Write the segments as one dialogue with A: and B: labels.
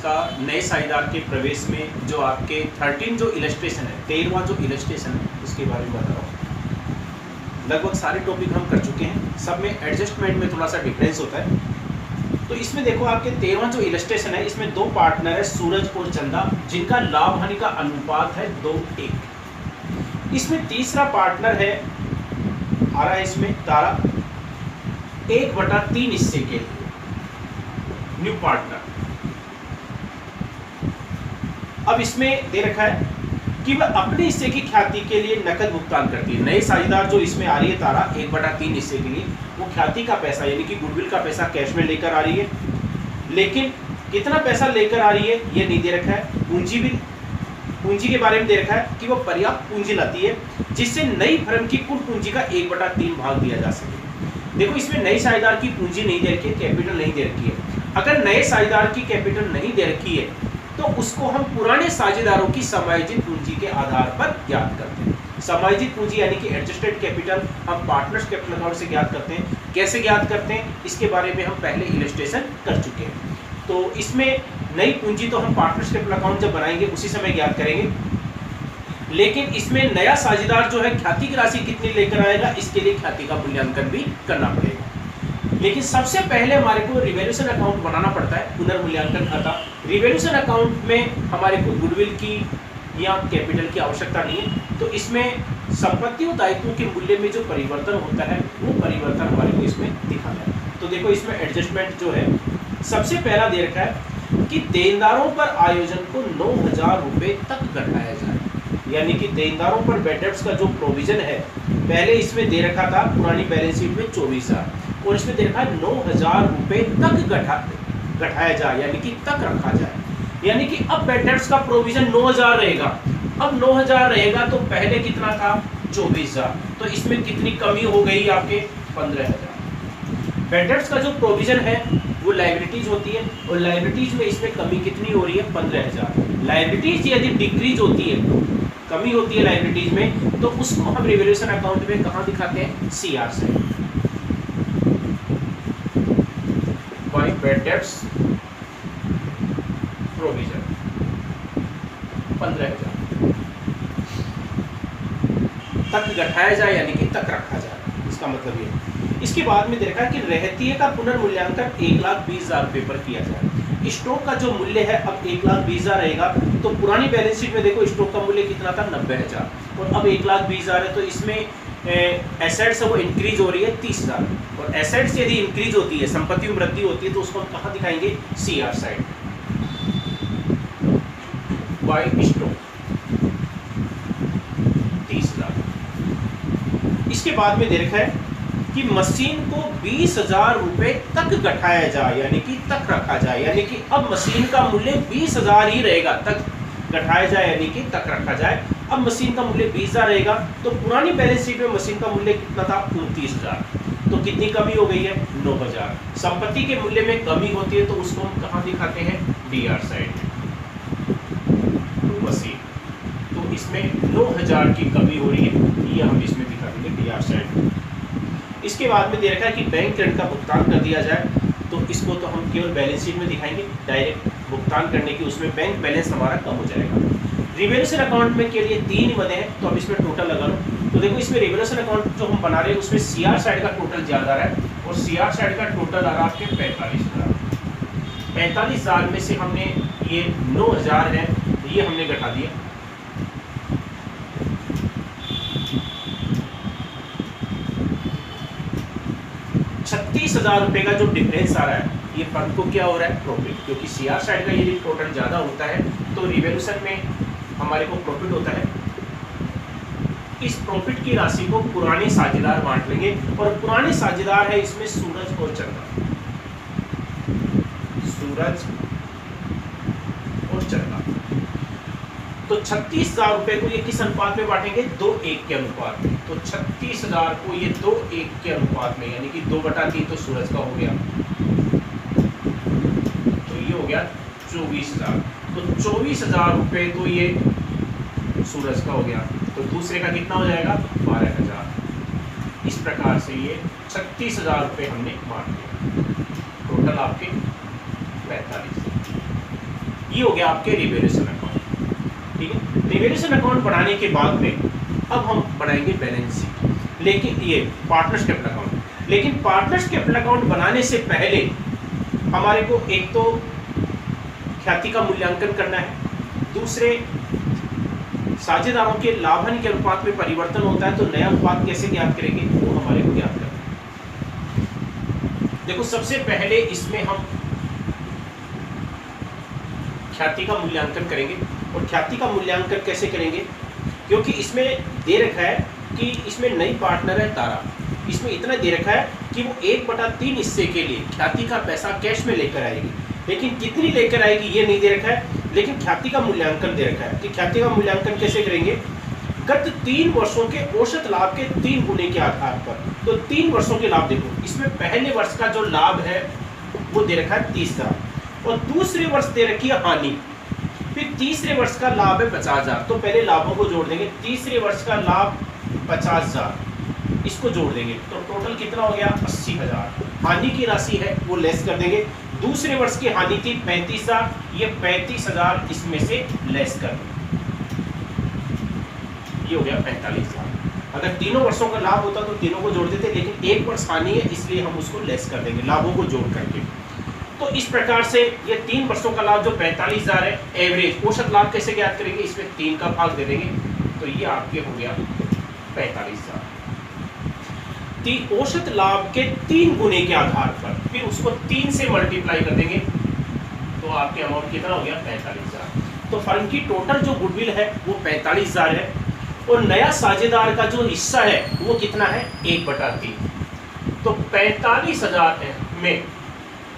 A: का नए साझेदार के प्रवेश में जो आपके 13 जो इलस्ट्रेशन है, 13वां जो इलस्ट्रेशन है उसके बारे में बता रहा हूँ। लगभग सारे टॉपिक हम कर चुके हैं, सब में एडजस्टमेंट में थोड़ा सा डिफरेंस होता है। तो इसमें देखो आपके 13वां जो इलस्ट्रेशन है इसमें दो पार्टनर है सूरज और चंदा, जिनका लाभ हानि का अनुपात है 2:1। इसमें तीसरा पार्टनर है आ रहा है इसमें तारा 1/3 हिस्से के लिए न्यू पार्टनर। अब इसमें दे रखा है कि वह अपने हिस्से की ख्याति के लिए नकद भुगतान करती है। नए साझेदार जो इसमें आ रही है तारा 1/3 हिस्से के लिए, वो ख्याति का पैसा यानी कि गुडविल का पैसा कैश में लेकर आ रही है। लेकिन कितना पैसा लेकर आ रही है ये नहीं दे रखा है। पूंजी के बारे में दे रखा है कि वो पर्याप्त पूंजी लाती है जिससे नई फर्म की कुल पूंजी का 1/3 भाग दिया जा सके। देखो इसमें नई साझेदार की पूंजी नहीं दे रखी है, कैपिटल नहीं दे रखी है। अगर नए साझेदार की कैपिटल नहीं दे रखी है तो उसको हम पुराने साझेदारों की समायोजित पूंजी के आधार पर ज्ञात करते हैं। समायोजित पूंजी यानी कि एडजस्टेड कैपिटल हम पार्टनर्स कैपिटल अकाउंट से ज्ञात करते हैं। कैसे ज्ञात करते हैं इसके बारे में हम पहले इलस्ट्रेशन कर चुके हैं। तो इसमें नई पूंजी तो हम पार्टनर्स कैपिटल अकाउंट जब बनाएंगे उसी समय ज्ञात करेंगे, लेकिन इसमें नया साझेदार जो है ख्याति की राशि कितनी लेकर आएगा इसके लिए ख्याति का मूल्यांकन भी करना पड़ेगा। लेकिन सबसे पहले हमारे को रिवैल्यूएशन अकाउंट बनाना पड़ता है, पुनर्मूल्यांकन खाता। रिवैल्यूएशन अकाउंट में हमारे को गुडविल की या कैपिटल की आवश्यकता नहीं है, तो इसमें संपत्ति और दायित्वों के मूल्य में जो परिवर्तन होता है वो परिवर्तन हमारे को इसमें दिखाना है। तो देखो इसमें एडजस्टमेंट जो है सबसे पहला दे रखा है कि देनदारों पर आयोजन को 9,000 रुपये तक घटाया जाए, यानी कि देनदारों पर बैड डेब्ट्स का जो प्रोविजन है पहले इसमें दे रखा था पुरानी बैलेंस शीट में 24,000 और इसमें दे रखा है 9,000 रुपये तक घटाया जाए, यानी कि तक रखा जाए। यानी कि अब बैड डेब्ट्स का प्रोविजन 9,000 रहेगा। अब 9,000 रहेगा तो पहले कितना था 24,000, तो इसमें कितनी कमी हो गई आपके 15,000। बैड डेब्ट्स का जो प्रोविजन है वो लायबिलिटीज होती है और लायबिलिटीज में इसमें कमी कितनी हो रही है 15,000। लायबिलिटीज यदि डिक्रीज होती है, कमी होती है लायबिलिटीज में, तो उसको हम रिवैल्यूएशन अकाउंट में कहाँ दिखाते हैं CR से, बाय बैड डेब्ट्स प्रोविजन 15,000 तक घटाया जाए, यानी कि तक रखा जाए, इसका मतलब ये। इसके बाद में देखा कि रहतिये का पुनर्मूल्यांकन 1,20,000 रुपये पर किया जाए। स्टॉक का जो मूल्य है अब 1,20,000 रहेगा, तो पुरानी बैलेंस शीट में देखो स्टॉक का मूल्य कितना था 90,000 और अब 1,20,000 है, तो इसमें एसेट्स वो इंक्रीज हो रही है 30,000 और एसेट्स यदि इंक्रीज होती है, संपत्ति में वृद्धि होती है, तो उसको हम कहाँ दिखाएंगे CR साइड बाय स्टॉक 30,000। इसके बाद में दे रखा है कि मशीन को 20,000 रुपये तक घटाया जाए, यानी कि तक रखा जाए, यानी कि अब मशीन का मूल्य 20,000 ही रहेगा, तक घटाया जाए यानी कि तक रखा जाए। अब मशीन का मूल्य 20,000 रहेगा, तो पुरानी बैलेंस शीट में मशीन का मूल्य कितना था 29,000, तो कितनी कमी हो गई है 9,000। संपत्ति के मूल्य में कमी होती है तो उसको हम कहाँ दिखाते हैं DR साइड मशीन, तो इसमें 9,000 की कमी हो रही है, ये हम इसमें दिखा देंगे DR साइड। इसके बाद में दे रखा है कि बैंक ऋण का भुगतान कर दिया जाए, तो इसको तो हम केवल बैलेंस शीट में दिखाएंगे, डायरेक्ट भुगतान करने की उसमें बैंक बैलेंस हमारा कम हो जाएगा। रिवैल्यूएशन अकाउंट में के लिए 3 ही बने हैं, तो अब इसमें टोटल लगा लो। तो देखो इसमें रिवैल्यूएशन अकाउंट जो हम बना रहे हैं उसमें CR साइड का टोटल ज़्यादा आ रहा है और CR साइड का टोटल आ रहा है आपके 45,000। 45,000 में से हमने ये 9,000 है ये हमने घटा दिया, ₹36,000 का जो डिफरेंस आ रहा है ये फर्म को क्या हो रहा है प्रॉफिट, क्योंकि CR साइड का यदि टोटल ज़्यादा होता है तो रिवैल्यूएशन में हमारे को प्रॉफिट होता है। इस प्रॉफिट की राशि को पुराने साझेदार बांट लेंगे और पुराने साझेदार है इसमें सूरज और चंदा, सूरज और चंदा। तो 36,000 को ये किस अनुपात में बांटेंगे 2:1 के अनुपात में, तो 36,000 को ये 2:1 के अनुपात में, यानी कि 2/3 तो सूरज का हो गया, तो ये हो गया 24,000, तो 24,000 रुपये तो ये सूरज का हो गया, तो दूसरे का कितना हो जाएगा 12,000। इस प्रकार से ये 36,000 रुपये हमने बांट दिया, टोटल आपके 45। ये हो गया आपके रिवैल्यूएशन अकाउंट, ठीक है। रिवैल्यूएशन अकाउंट बनाने के बाद में अब हम बनाएंगे बैलेंस शीट, लेकिन ये पार्टनर्स कैपिटल अकाउंट। लेकिन पार्टनर्स कैपिटल अकाउंट बनाने से पहले हमारे को एक तो ख्याति का मूल्यांकन करना है, दूसरे साझेदारों के लाभ हानि के अनुपात में परिवर्तन होता है, तो नया अनुपात कैसे ज्ञात करेंगे वो हमारे को ज्ञात करना है। देखो सबसे पहले इसमें हम ख्याति का मूल्यांकन करेंगे, और ख्याति का मूल्यांकन कैसे करेंगे, क्योंकि इसमें दे रखा है कि इसमें नई पार्टनर है तारा, इसमें इतना दे रखा है कि वो 1/3 हिस्से के लिए ख्याति का पैसा कैश में लेकर आएगी, लेकिन कितनी लेकर आएगी ये नहीं दे रखा है। लेकिन ख्याति का मूल्यांकन दे रखा है कि ख्याति का मूल्यांकन कैसे करेंगे, गत 3 वर्षों के औसत लाभ के 3 गुने के आधार पर। तो 3 वर्षों के लाभ देखो, इसमें पहले वर्ष का जो लाभ है वो दे रखा है 30,000, और दूसरे वर्ष दे रखी है हानि, फिर तीसरे वर्ष का लाभ है 50,000। तो पहले लाभों को जोड़ देंगे, तीसरे वर्ष का लाभ 50,000, इसको जोड़ देंगे तो टोटल कितना हो गया 80,000। हानि की राशि है वो लेस कर देंगे, दूसरे वर्ष की हानि थी 35,000, ये 35,000 इसमें से लेस कर देंगे, ये हो गया 45,000। अगर तीनों वर्षों का लाभ होता तो तीनों को जोड़ देते, लेकिन एक वर्ष हानि है इसलिए हम उसको लेस कर देंगे लाभों को जोड़ करके। तो इस प्रकार से ये 3 वर्षों का लाभ जो 45,000 है एवरेज औसत लाभ कैसे ज्ञात करेंगे, इसमें 3 का भाग दे देंगे, तो ये आपके हो गया 45,000। औसत लाभ के 3 गुने के आधार पर फिर उसको 3 से मल्टीप्लाई कर देंगे, तो आपके अमाउंट कितना हो गया 45,000। तो फर्म की टोटल जो गुडविल है वो 45,000 है, और नया साझेदार का जो हिस्सा है वो कितना है 1/3। तो 45,000 में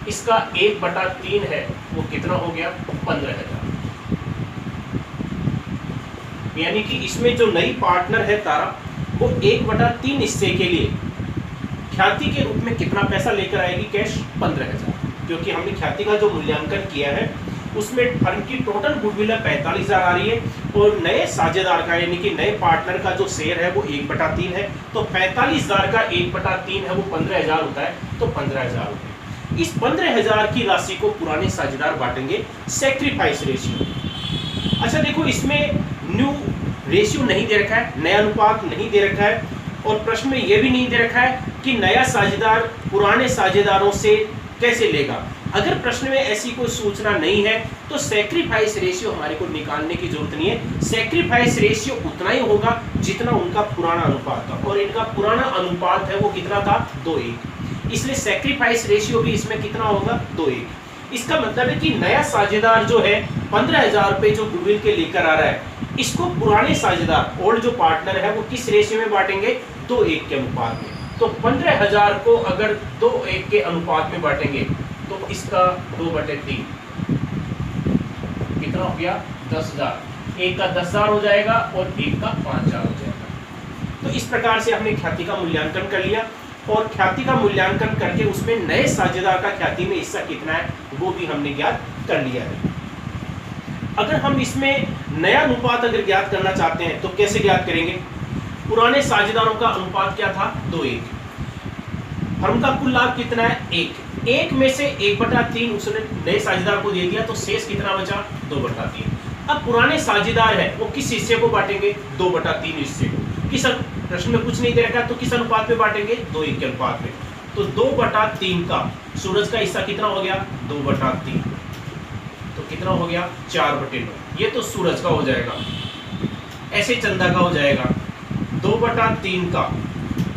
A: इसका 1/3 है वो कितना हो गया 15,000। यानी कि इसमें जो नई पार्टनर है तारा वो 1/3 हिस्से के लिए ख्याति के रूप में कितना पैसा लेकर आएगी कैश 15,000, क्योंकि हमने ख्याति का जो मूल्यांकन किया है उसमें फर्म की टोटल गुडविल 45,000 आ रही है, और नए साझेदार का यानी कि नए पार्टनर का जो शेयर है वो 1/3 है, तो 45,000 का 1/3 है वो 15,000 होता है, तो 15,000 रुपये। इस 15,000 की राशि को पुराने साझेदार बांटेंगे सैक्रिफाइस रेशियो। अच्छा देखो इसमें न्यू रेशियो नहीं दे रखा है, नया अनुपात नहीं दे रखा है, और प्रश्न में यह भी नहीं दे रखा है कि नया साझेदार पुराने साझेदारों से कैसे लेगा। अगर प्रश्न में ऐसी कोई सूचना नहीं है तो सैक्रिफाइस रेशियो हमारे को निकालने की जरूरत नहीं है। सैक्रिफाइस रेशियो उतना ही होगा जितना उनका पुराना अनुपात था, और इनका पुराना अनुपात है वो कितना था 2:1, इसलिए सैक्रिफाइस रेशियो भी इसमें कितना होगा 2:1। इसका मतलब है कि नया साझेदार जो है 15,000 रुपये जो गुडविल के लेकर आ रहा है, इसको पुराने साझेदार ओल्ड जो पार्टनर है वो किस रेशियो में बांटेंगे 2:1 के अनुपात में। तो 15,000 को अगर 2:1 के अनुपात में बांटेंगे तो इसका 2/3 कितना हो गया 10,000, एक का 10,000 हो जाएगा और एक का 5,000 हो जाएगा। तो इस प्रकार से हमने ख्याति का मूल्यांकन कर लिया, और ख्याति का मूल्यांकन करके उसमें नए साझेदार का ख्याति में हिस्सा कितना है वो भी हमने ज्ञात कर लिया है। अगर हम इसमें नया अनुपात अगर ज्ञात करना चाहते हैं तो कैसे ज्ञात करेंगे, पुराने साझेदारों का अनुपात क्या था 2:1, फर्म का कुल लाभ कितना है 1 में से 1/3 उसने नए साझेदार को दे दिया, तो शेष कितना बचा 2/3। अब पुराने साझेदार है वो किस हिस्से को बांटेंगे 2/3 हिस्से को। किस प्रश्न में कुछ नहीं दे रखा तो किस अनुपात में बांटेंगे 2:1 के अनुपात में। तो 2/3 का सूरज का हिस्सा कितना हो गया 2/3, तो कितना हो गया 4/9। ये तो सूरज का हो जाएगा, ऐसे चंदा का हो जाएगा 2/3 का,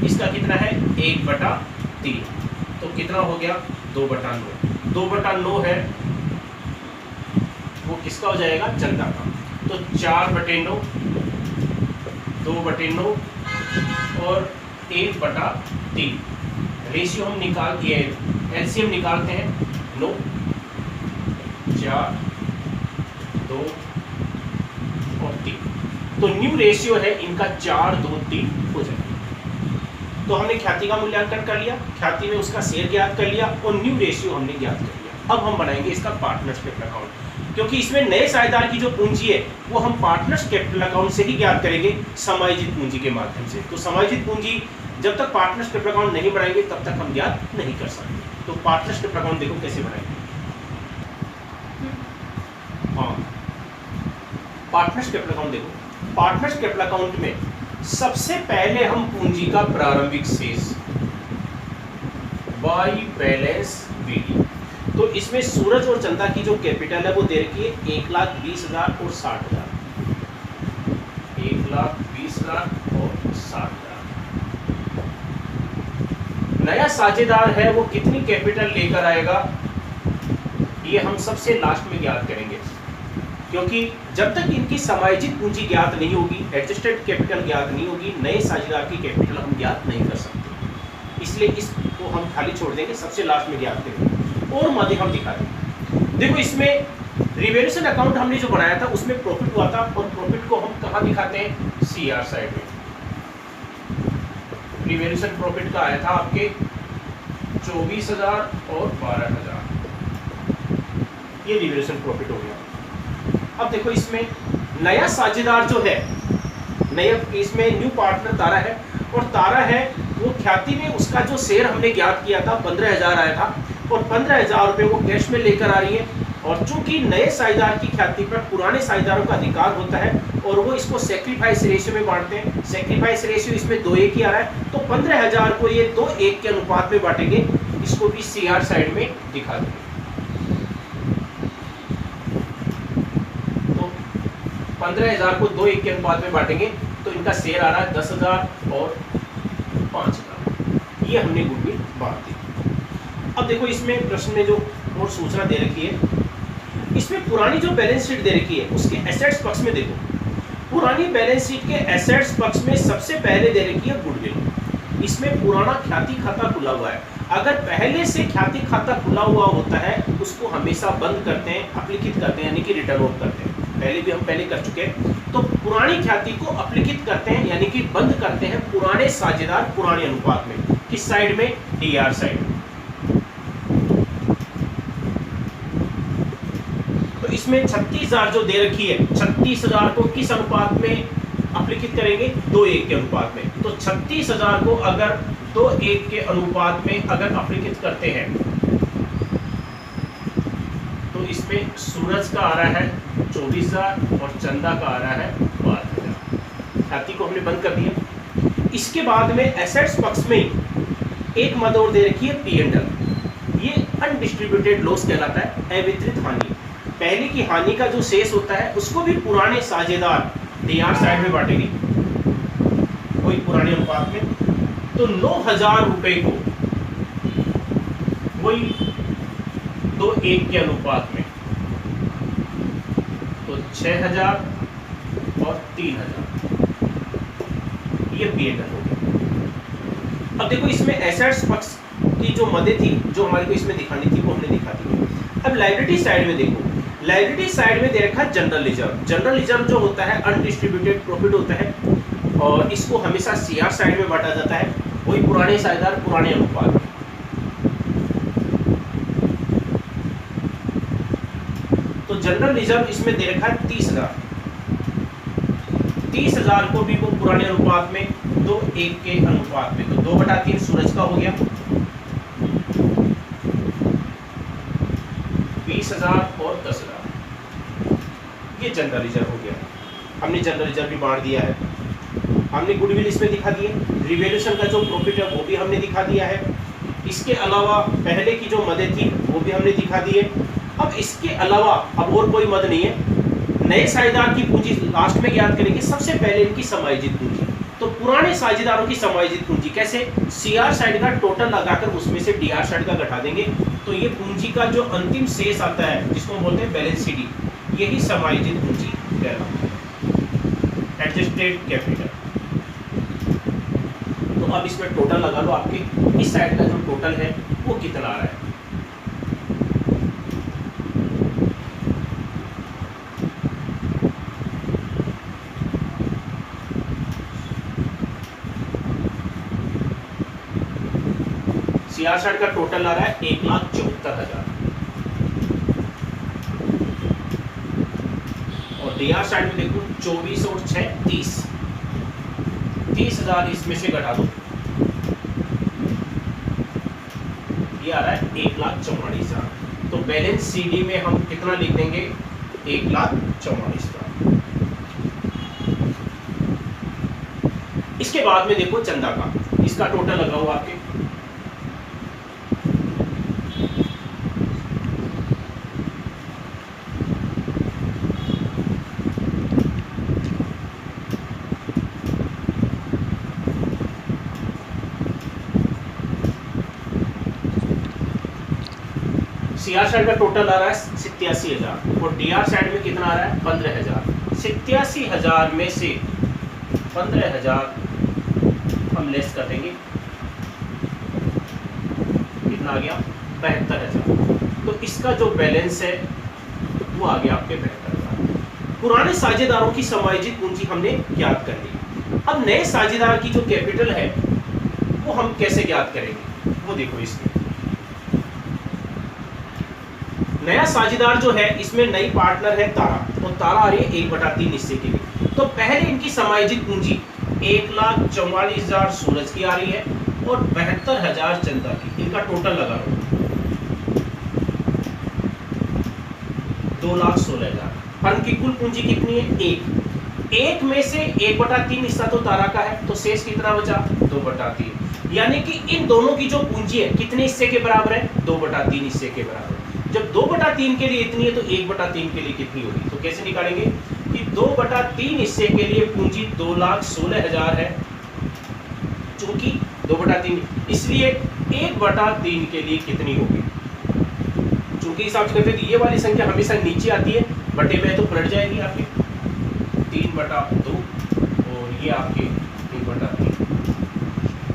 A: इसका कितना है 1/3, तो कितना हो गया 2/9। 2/9 है वो किसका हो जाएगा चंदा का, तो 4/9, 2/9 और 1/3। रेशियो हम निकाल दिए, एलसीएम निकालते हैं 9, 4, 2 और 3। तो न्यू रेशियो है इनका 4, 2, 3 हो जाएगा। तो हमने ख्याति का मूल्यांकन कर लिया, ख्याति में उसका शेयर ज्ञात कर लिया, और न्यू रेशियो हमने ज्ञात कर लिया। अब हम बनाएंगे इसका पार्टनर्स कैपिटल अकाउंट, क्योंकि इसमें नए साझेदार की जो पूंजी है वो हम पार्टनर्स कैपिटल अकाउंट से ही ज्ञात करेंगे समायोजित पूंजी के माध्यम से। तो समायोजित पूंजी जब तक पार्टनर्स कैपिटल अकाउंट नहीं बनाएंगे तब तक हम ज्ञात नहीं कर सकते। तो पार्टनर्स कैपिटल अकाउंट देखो कैसे बनाएंगे। पार्टनर्स कैपिटल अकाउंट देखो, पार्टनर्स कैपिटल अकाउंट में सबसे पहले हम पूंजी का प्रारंभिक शेष बाई बैलेंस बीडी, तो इसमें सूरज और चंदा की जो कैपिटल है वो दे रखी है 1,20,000 और 60,000, 1,20,000 और 60,000। नया साझेदार है वो कितनी कैपिटल लेकर आएगा, ये हम सबसे लास्ट में ज्ञात करेंगे, क्योंकि जब तक इनकी समायोजित पूंजी ज्ञात नहीं होगी, एडजस्टेड कैपिटल ज्ञात नहीं होगी, नए साझेदार की कैपिटल हम ज्ञात नहीं कर सकते, इसलिए इसको हम खाली छोड़ देंगे, सबसे लास्ट में ज्ञात करेंगे। और मध्य हम दिखा देंगे। देखो इसमें रिवैल्यूएशन अकाउंट हमने जो बनाया था उसमें प्रॉफिट हुआ था, और प्रॉफिट को हम कहाँ दिखाते हैं, सीआर साइड में। रिवैल्यूएशन प्रॉफिट का आया था आपके 24,000 और 12,000, ये रिवैल्यूएशन प्रॉफिट हो गया। अब देखो इसमें नया साझेदार जो है, नया इसमें न्यू पार्टनर तारा है, और तारा है वो ख्याति में उसका जो शेयर हमने ज्ञात किया था 15,000 आया था, और 15,000 रुपये वो कैश में लेकर आ रही है, और चूंकि नए साझेदार की ख्याति पर पुराने साझेदारों का अधिकार होता है और वो इसको सेक्रीफाइस रेशियो में बांटते हैं। सेक्रीफाइस रेशियो इसमें 2:1 ही आ रहा है, तो 15,000 को ये 2:1 के अनुपात में बांटेंगे, इसको भी सीआर साइड में दिखा देंगे। तो 15,000 को 2:1 के अनुपात में बांटेंगे, तो इनका शेयर आ रहा है 10,000 और 5,000, ये हमने गुडविल बांट दी। अब देखो इसमें प्रश्न में जो और सूचना दे रखी है, इसमें पुरानी जो बैलेंस शीट दे रखी है उसके एसेट्स पक्ष में देखो, पुरानी बैलेंस शीट के एसेट्स पक्ष में सबसे पहले दे रखी है गुडविल। इसमें पुराना ख्याति खाता खुला हुआ है, अगर पहले से ख्याति खाता खुला हुआ होता है उसको हमेशा बंद करते हैं, अपलिखित करते हैं, यानी कि रिटर्न ऑफ करते हैं। पहले भी हम कर चुके हैं, तो पुरानी ख्याति को अपलिखित करते हैं, यानी कि बंद करते हैं पुराने साझेदार पुराने अनुपात में। किस साइड में, डीआर साइड में। इसमें 36,000 जो दे रखी है, 36,000 को किस अनुपात में अपलिखित करेंगे, 2:1 के अनुपात में। तो 36,000 को अगर 2:1 के अनुपात में अगर अपलिखित करते हैं, तो इसमें सूरज का आ रहा है 24,000 और चंदा का आ रहा है 12,000, ख्याति को हमने बंद कर दिया। इसके बाद में एसेट्स पक्ष में एक मद और दे रखी है P&L, ये अनडिस्ट्रीब्यूटेड लॉस कहलाता है, अवितरित हानि। पहले की हानि का जो शेष होता है उसको भी पुराने साझेदार डीआर साइड में बांटेंगे, कोई पुराने अनुपात में। तो 9,000 रुपए को वही 2:1 के अनुपात में, तो 6,000 और 3,000, ये P&L हो गया। अब देखो इसमें एसेट्स पक्ष की जो मदें थी जो हमारे को इसमें दिखानी थी वो हमने दिखा दी। अब लायबिलिटी साइड में देखो, लायबिलिटी साइड में दे रखा है जनरल रिजर्व। जनरल रिजर्व जो होता है अनडिस्ट्रीब्यूटेड प्रॉफिट होता है, और इसको हमेशा सीआर साइड में बांटा जाता है, वही पुराने साझेदार पुराने अनुपात। तो जनरल रिजर्व इसमें दे रखा है 30,000, 30,000 को भी वो पुराने अनुपात में 2:1 के अनुपात में, तो 2/3 सूरज का हो गया, 20,000 और 10,000, ये जनरल रिजर्व हो गया। हमने जनरल रिजर्व भी बांट दिया है, हमने गुडविल इसमें दिखा दिए, रिवैल्यूएशन का जो प्रॉफिट है वो भी हमने दिखा दिया है। इसके अलावा पहले की जो मदें थी वो भी हमने दिखा दी है। अब इसके अलावा अब और कोई मद नहीं है, नए साझेदार की पूंजी लास्ट में ज्ञात करेंगे। सबसे पहले इनकी समायोजित पूंजी, तो पुराने साझेदारों की समायोजित पूंजी कैसे, सीआर साइड का टोटल लगाकर उसमें से डीआर साइड का घटा देंगे, तो ये पूंजी का जो अंतिम शेष आता है जिसको हम बोलते हैं बैलेंस सीडी, यही समायोजित पूंजी कहलाता है, एडजस्टेड कैपिटल। तो अब इसमें टोटल लगा लो, आपके इस साइड का जो टोटल है वो कितना आ रहा है। सीआर साइड का टोटल आ रहा है 1,74,000, और डीआर साइड में देखो 24 और 6 30, 30,000 इसमें से घटा दो, ये आ रहा है 1,44,000। तो बैलेंस सीडी में हम कितना लिख देंगे, 1,44,000। इसके बाद में देखो चंदा का, इसका टोटल लगा हुआ आपके 'CR' साइड का टोटल आ रहा है 87,000 और DR साइड में कितना आ रहा है 15,000। 87,000 में से 15,000 हम लेस कर देंगे, कितना आ गया 72,000। तो इसका जो बैलेंस है वो आ गया आपके 72,000। पुराने साझेदारों की समायोजित पूंजी हमने ज्ञात कर ली। अब नए साझेदार की जो कैपिटल है वो हम कैसे ज्ञात करेंगे, वो देखो इसमें नया साझेदार जो है इसमें नई पार्टनर है तारा, तो तारा आ रही है 1/3 हिस्से के लिए। तो पहले इनकी समायोजित पूंजी 1,44,000 सूरज की आ रही है और 72,000 चंदा की, इनका टोटल लगा लो 2,16,000। फर्म की कुल पूंजी कितनी है 1 में से 1/3 हिस्सा तो तारा का है, तो शेष कितना बचा 2/3। यानी कि इन दोनों की जो पूंजी है कितने हिस्से के बराबर है 2/3 हिस्से के बराबर। जब 2/3 के लिए इतनी है तो 1/3 के लिए कितनी होगी, तो कैसे निकालेंगे कि 2/3 हिस्से के लिए पूंजी 2,16,000 है, चूंकि 2/3 इसलिए 1/3 के लिए कितनी होगी, चूंकि हिसाब से करते ये वाली संख्या हमेशा नीचे आती है, बटे में तो पलट जाएगी आपकी 3/2 और ये आपके 1/3,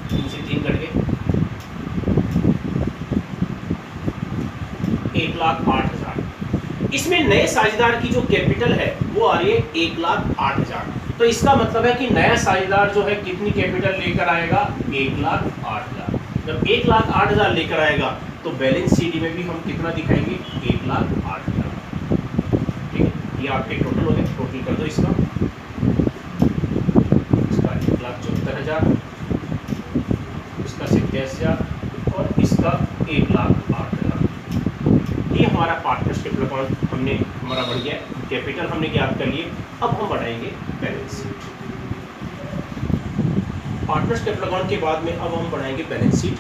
A: 3 से 3 कट गए 1,08,000। इसमें नए साझेदार की जो कैपिटल है वो आ रही है 1,08,000। तो इसका मतलब है कि नया साझेदार जो है कितनी कैपिटल लेकर आएगा 1,08,000। जब 1,08,000 लेकर आएगा तो बैलेंस शीट में भी हम कितना दिखाएंगे 1,08,000। ठीक है, ये आपके टोटल हो गए, टोटल कर दो इसका 1,74,000, इसका 87,000 और इसका 1,08,000। ये हमारा पार्टनरशिप अकाउंट हमने हमारा बढ़ गया, कैपिटल हमने ज्ञात कर लिए। अब हम बढ़ाएंगे बैलेंस शीट। पार्टनरशिप अकाउंट के बाद में अब हम बढ़ाएंगे बैलेंस शीट।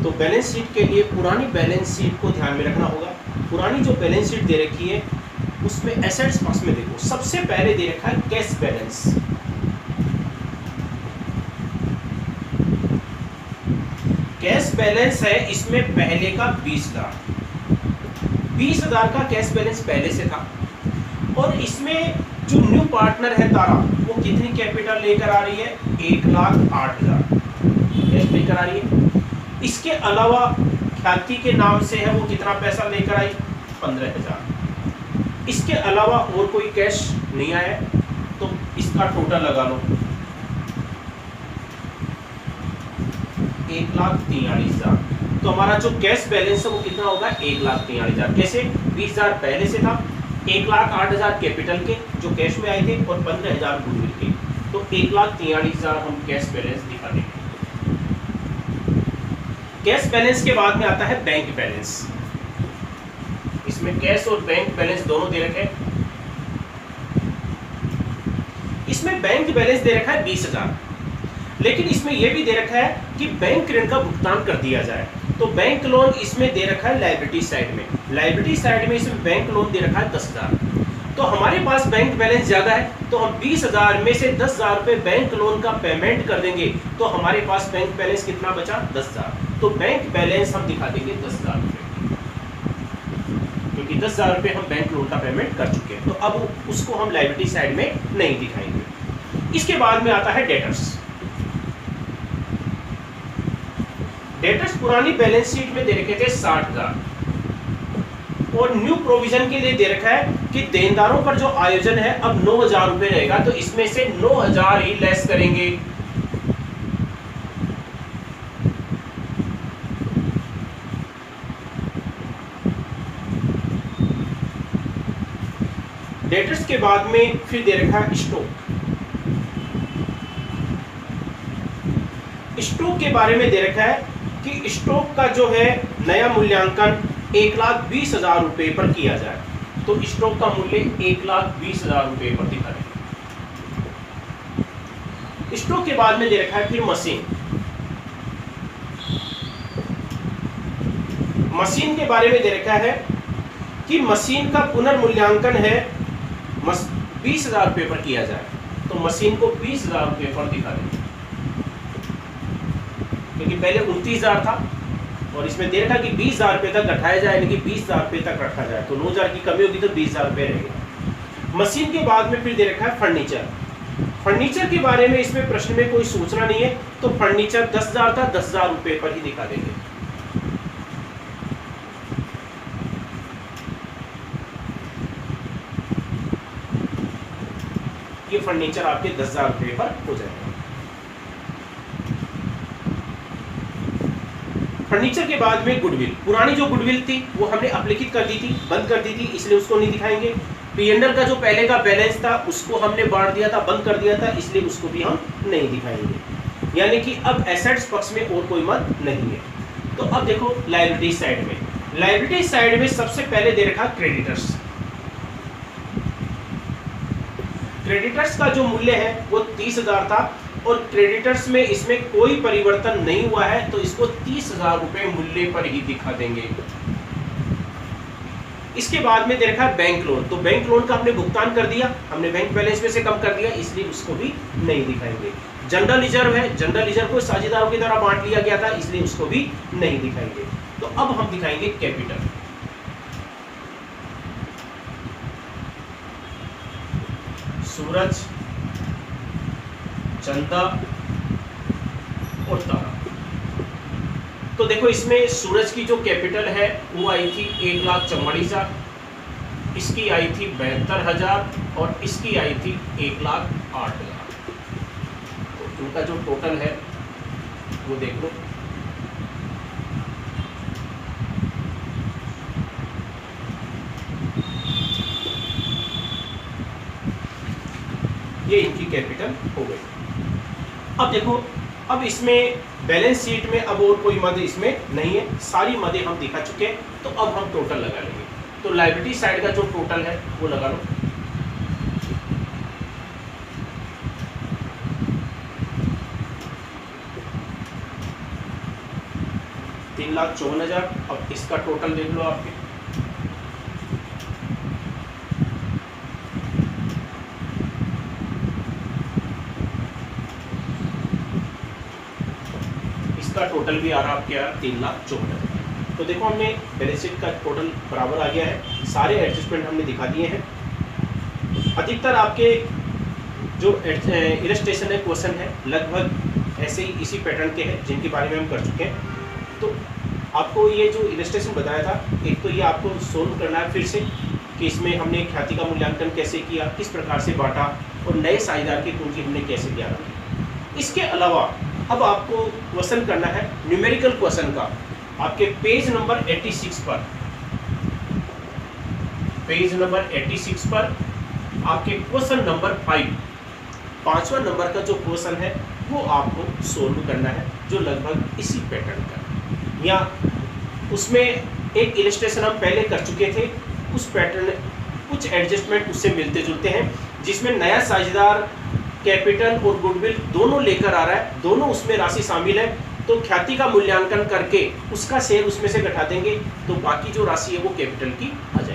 A: तो बैलेंस शीट के लिए पुरानी बैलेंस शीट को ध्यान में रखना होगा। पुरानी जो बैलेंस शीट दे रखी है उसमें एसेट्स पास में देखो, सबसे पहले दे रखा है कैश बैलेंस। कैश बैलेंस है इसमें पहले का 20,000 का कैश बैलेंस पहले से था और इसमें जो न्यू पार्टनर है तारा वो कितनी कैपिटल लेकर आ रही है 1,08,000 कैश लेकर आ रही है। इसके अलावा ख्याति के नाम से है वो कितना पैसा लेकर आई 15,000। इसके अलावा और कोई कैश नहीं आया तो इसका टोटल लगा लो 1,43,000। तो हमारा जो कैश बैलेंस है वो कितना होगा 1,43,000। कैसे 20,000 पहले से था, 1,08,000 कैपिटल के जो कैश में आए थे और 15,000 गुडविल के, तो 1,43,000 हम कैश बैलेंस दिखा देंगे। कैश बैलेंस के बाद में आता है बैंक बैलेंस। इसमें कैश और बैंक बैलेंस दोनों दे रखे हैं। इसमें बैंक बैलेंस दे रखा है 20,000, लेकिन इसमें यह भी दे रखा है कि बैंक ऋण का भुगतान कर दिया जाए। तो बैंक लोन इसमें दे रखा है लायबिलिटी साइड में, लायबिलिटी साइड में इसमें बैंक लोन दे रखा है 10,000। तो हमारे पास बैंक बैलेंस ज्यादा है तो हम 20,000 में से 10,000 रुपए बैंक लोन का पेमेंट कर देंगे, तो हमारे पास बैंक बैलेंस कितना बचा 10,000। तो बैंक बैलेंस हम दिखा देंगे 10,000 रुपए, क्योंकि 10,000 रुपए हम बैंक लोन का पेमेंट कर चुके हैं, तो अब उसको हम लायबिलिटी साइड में नहीं दिखाएंगे। इसके बाद में आता है डेटर्स। डेटर्स पुरानी बैलेंस शीट में दे रखे थे 60,000 और न्यू प्रोविजन के लिए दे रखा है कि देनदारों पर जो आयोजन है अब 9,000 रुपए रहेगा, तो इसमें से 9,000 ही लेस करेंगे। डेटर्स के बाद में फिर दे रखा है स्टॉक। स्टॉक के बारे में दे रखा है कि स्टॉक का जो है नया मूल्यांकन 1,20,000 रुपए पर किया जाए, तो स्टॉक का मूल्य 1,20,000 रुपए पर दिखा दें। स्टॉक के बाद में दे रखा है फिर मशीन। मशीन के बारे में दे रखा है कि मशीन का पुनर्मूल्यांकन है 20,000 रुपये पर किया जाए, तो मशीन को 20,000 रुपये पर दिखा देंगे, क्योंकि पहले 29,000 था और इसमें दे रखा कि 20,000 रुपये तक घटाया जाए, यानी कि 20,000 रुपये तक रखा जाए, तो 9,000 की कमी होगी तो 20,000 रुपये रहेगा। मशीन के बाद में फिर दे रखा है फर्नीचर। फर्नीचर के बारे में इसमें प्रश्न में कोई सूचना नहीं है, तो फर्नीचर 10,000 था, 10,000 रुपये पर ही दिखा देंगे। ये फर्नीचर आपके 10,000 रुपये पर हो जाएगा। फर्नीचर के बाद में गुडविल। पुरानी जो गुडविल थी वो हमने अपलिखित कर दी थी, बंद कर दी थी, इसलिए उसको नहीं दिखाएंगे। पी&एल का जो पहले का बैलेंस था उसको हमने बांट दिया था, बंद कर दिया था, इसलिए उसको भी हम नहीं दिखाएंगे। यानी कि अब एसेट्स पक्ष में और कोई मत नहीं है। तो अब देखो लायबिलिटी साइड में। लायबिलिटी साइड में सबसे पहले दे रखा क्रेडिटर्स। क्रेडिटर्स का जो मूल्य है वो 30,000 था और क्रेडिटर्स में इसमें कोई परिवर्तन नहीं हुआ है, तो इसको 30,000 रुपये मूल्य पर ही दिखा देंगे। इसके बाद में दे रखा है बैंक लोन। तो बैंक लोन का हमने भुगतान कर दिया, हमने बैंक बैलेंस में से कम कर दिया, इसलिए उसको भी नहीं दिखाएंगे। जनरल रिजर्व है, जनरल रिजर्व को साझेदारों की तरह बांट लिया गया था, इसलिए उसको भी नहीं दिखाएंगे। तो अब हम दिखाएंगे कैपिटल। सूरज, चंदा और तारा। तो देखो इसमें सूरज की जो कैपिटल है वो आई थी 1,44,000, इसकी आई थी 72,000 और इसकी आई थी 1,08,000। तो इनका जो टोटल है वो देख लो। ये इनकी कैपिटल हो गई। अब देखो, अब इसमें बैलेंस शीट में अब और कोई मद इसमें नहीं है, सारी मदें हम दिखा चुके हैं। तो अब हम टोटल लगा लेंगे। तो लायबिलिटी साइड का जो टोटल है वो लगा लो। ₹3,54,000। अब इसका टोटल देख लो आपके, टोटल भी आ रहा आपके यहाँ 3,54,000। तो देखो हमने बैलेंस शीट का टोटल बराबर आ गया है, सारे एडजस्टमेंट हमने दिखा दिए हैं। अधिकतर आपके जो इलस्ट्रेशन है, क्वेश्चन है, लगभग ऐसे ही इसी पैटर्न के हैं जिनके बारे में हम कर चुके हैं। तो आपको ये जो इलस्ट्रेशन बताया था, एक तो ये आपको सोल्व करना है फिर से कि इसमें हमने ख्याति का मूल्यांकन कैसे किया, किस प्रकार से बांटा और नए साझेदार की कुंजी हमने कैसे किया। इसके अलावा अब आपको क्वेश्चन करना है न्यूमेरिकल क्वेश्चन का, आपके पेज नंबर 86 पर। पेज नंबर 86 पर आपके क्वेश्चन नंबर 5, 5वां नंबर का जो क्वेश्चन है वो आपको सोल्व करना है, जो लगभग इसी पैटर्न का, या उसमें एक इलस्ट्रेशन हम पहले कर चुके थे, उस पैटर्न कुछ एडजस्टमेंट उससे मिलते जुलते हैं, जिसमें नया साझेदार कैपिटल और गुडविल दोनों लेकर आ रहा है, दोनों उसमें राशि शामिल है। तो ख्याति का मूल्यांकन करके उसका शेयर उसमें से घटा देंगे, तो बाकी जो राशि है वो कैपिटल की आ जाएगी।